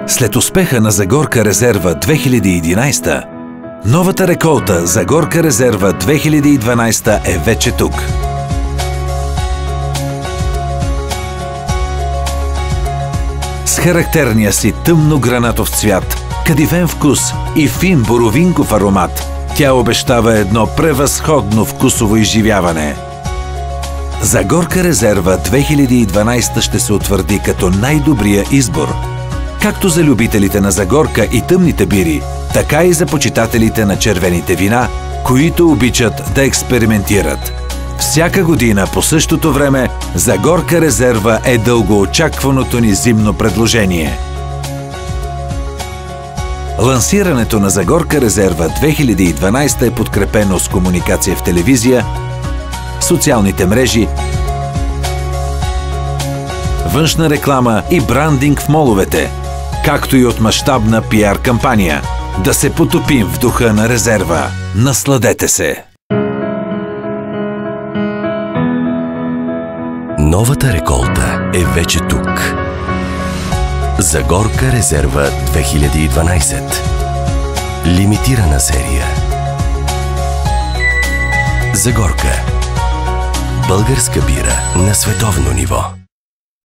След успеха на Загорка резерва 2011, новата реколта Загорка резерва 2012 е вече тук. С характерния си тъмно-гранатов цвят, кадифен вкус и фин боровинков аромат, тя обещава едно превъзходно вкусово изживяване. Загорка резерва 2012 ще се утвърди като най-добрия избор. Както за любителите на Загорка и тъмните бири, така и за почитателите на червените вина, които обичат да експериментират. Всяка година по същото време Загорка резерва е дългоочакваното ни зимно предложение. Лансирането на Загорка резерва 2012 е подкрепено с комуникация в телевизия, социалните мрежи, външна реклама и брандинг в моловете, както и от мащабна пиар кампания. Да се потопим в духа на резерва. Насладете се! Новата реколта е вече тук. Загорка резерва 2012. Лимитирана серия. Загорка. Българска бира на световно ниво.